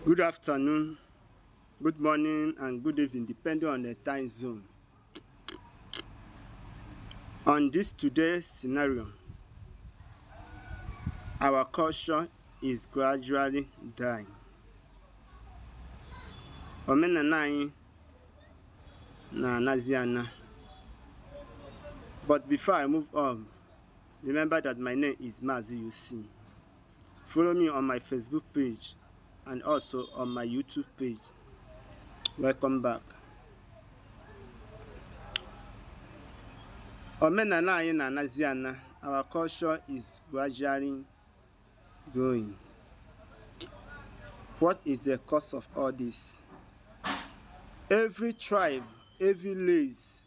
Good afternoon, good morning, and good evening, depending on the time zone. On this today's scenario, our culture is gradually dying. Omenanai na naziana. But before I move on, remember that my name is Maazi-UC. Follow me on my Facebook page and also on my YouTube page. Welcome back. Omenanai na naziana. Our culture is gradually growing. What is the cause of all this? Every tribe, every race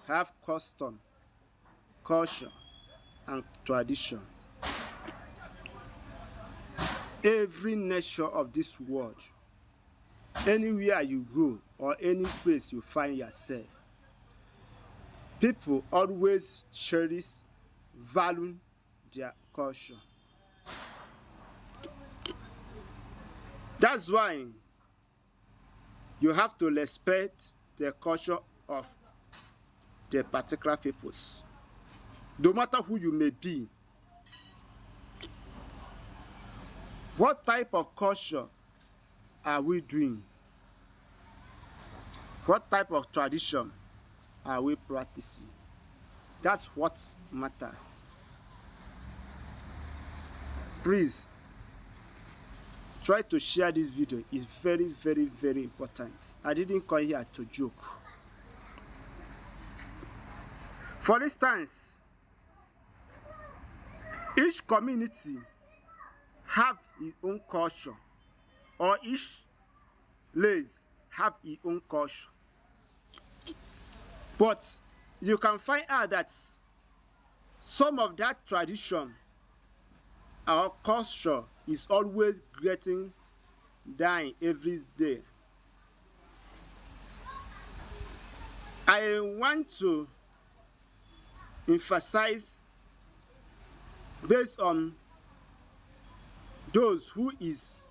have custom, culture, and tradition. Every nation of this world, anywhere you go or any place you find yourself, people always cherish, value their culture. That's why you have to respect the culture of the particular peoples, no matter who you may be. What type of culture are we doing? What type of tradition are we practicing? That's what matters. Please try to share this video. It's very, very, very important. I didn't come here to joke. For instance, each community have its own culture, or each race have its own culture. But you can find out that some of that tradition, our culture, is always getting dying every day. I want to emphasize based on those who is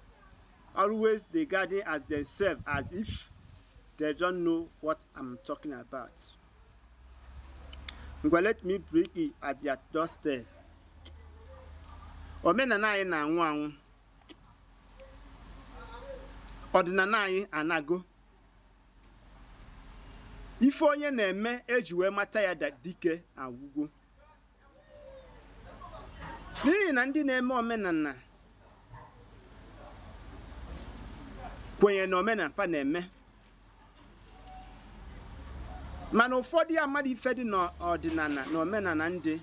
always regarding as themselves as if they don't know what I'm talking about. But let me bring it at your doorstep. Omenanai na anwụ anwụ. Ọdịnanai anago. Ife onye na-eme eji wee mata ya dike agwụgwọ. N'ihi na ndị na-eme omenala kwenye na omenala na-eme. Mana ụfọdụ amadị ife dị n'ọdịnala na omenala ndị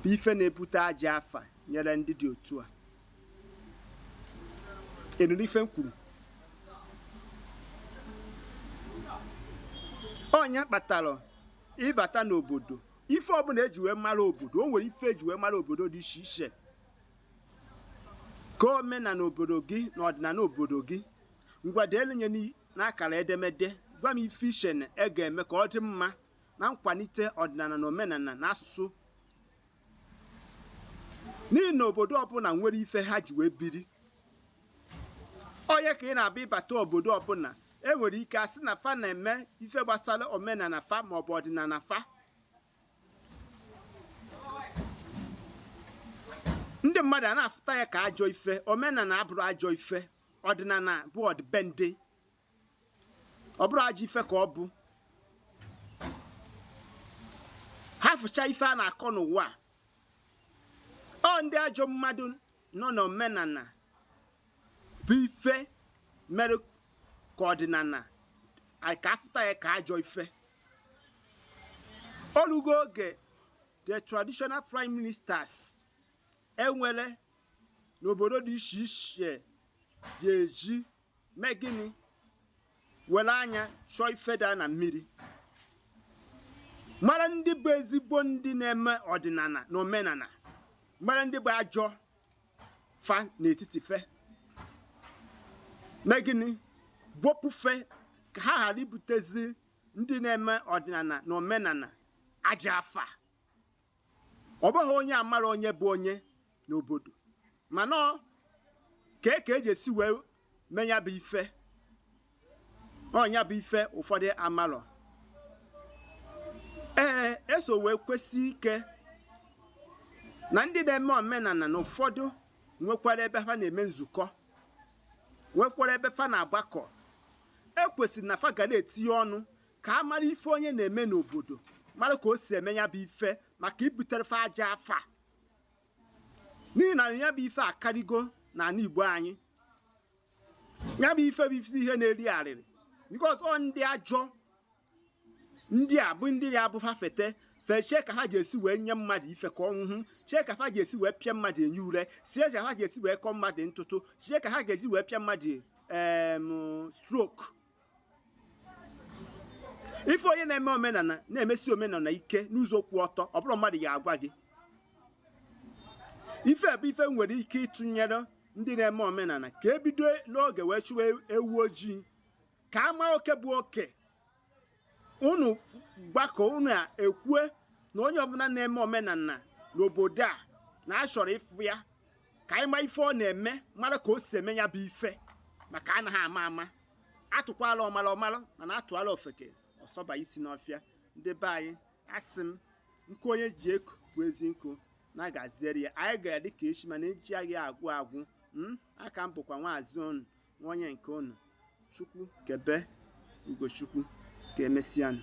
bụ ife na-ebute aja afa nyere ndị dị otu a. Enuru ife m kwuru. Onye kpatara ịbata n'obodo. Ife ọbụla eji wee mara obodo, o nwere ife eji wee mara obodo dị iche iche. Ka omenala obodo gị na ọdịnala obodo gị, ngwa dee nye n'akara edemede, gwa m ife iche na ga-eme ka ọ dị mma na nkwalite ọdịnala na omenala na asụsụ. N'ihi na obodo ọbụla nwere ife ha ji wee biri. Onye ka ị na-abịa ịbata obodo ọbụla, enwere ike asị na fa na-eme ife gbasara omenala fa maọbụ ọdịnala fa. Ndị mmadụ a na-afụta ya ka ajọ ife, omenala abụrụ ajọ ife, ọdịnala bụ ọdịbendị. Ọ bụrụ ajọ ife ka ọ bụ. Ha fụcha ife a na-akọ n'ụwa. Ọ ndị ajọ mmadụ nọ n'omenala bụ ife mere ka ọdịnala ka afụta ya ka ajọ ife. Olugo oge the traditional prime ministers enwere n'obodo dị iche iche ga-eji mee gịnị were anya chọọ ife daa na mmiri. Mara ndị bụ ezigbo ndị na-eme ọdịnala na omenala, mara ndị bụ ajọ fa n'etiti fe. Mee gịnị bopụ fe ka ha ghara ibutezi ndị na-eme ọdịnala na omenala aja afa. Ọ bụghị onye amara onye bụ onye n'obodo, mana ka eji esi wee menya bụ ife ọnya bụ ife ụfọdụ amalọ eso wee kwesị ike na ndị na-eme omenala na ụfọdụ nwekwara ebe fa na-eme nzukọ nwekwara ebe fa na-agbakọ ekwesịrị na fa ga na-etinye ọnụ ka a mara ife onye na-eme n'obodo mara ka o si eme ya bụ ife maka ibutere fa aja afa n'ihi na ya bụ ife akarịgo n'ala Igbo anyị ya bụ ife ihe na-eri arịrị because ọ ndị ajọ ndị a bụ ndị ya bụ fafete fechie ka ha ji esi wee nye mmadụ ife ka ọnwụhụ chie ka ha ji esi wee pịa mmadụ enye ure sie ka ha ji esi wee kọ mmadụ ntụtụ chie ka ha ga-esi wee pịa mmadụ stroke ife onye na-eme omenala na-emesi omenala ike n'ụzọ kwụ ọtọ ọ bụrụ mmadụ ga-agwa gị ife bụ ife nwere ike ịtụnyere ndị na-eme omenala ka ebido n'oge wee chụwa ewu ojii ka ama oke bụ oke unu gbakọ unu ekwue na onye ọbụla na-eme omenala n'obodo a na-achọrọ ịfụ ya ka anyị ma ife ọ na-eme mara ka o si eme ya bụ ife maka anaghị ama atụkwala ọmala mana atụala ofeke ọsọba isi n'ọfịa ndị be anyị asị m nke onye ji eku bụ ezi nkụ na-agaziere ya anyị gara dịka echi mana eji agha agwụ aka m bụkwa Maazi unu onye nke unu Chukwu kebe Ugochukwu ka emesịanụ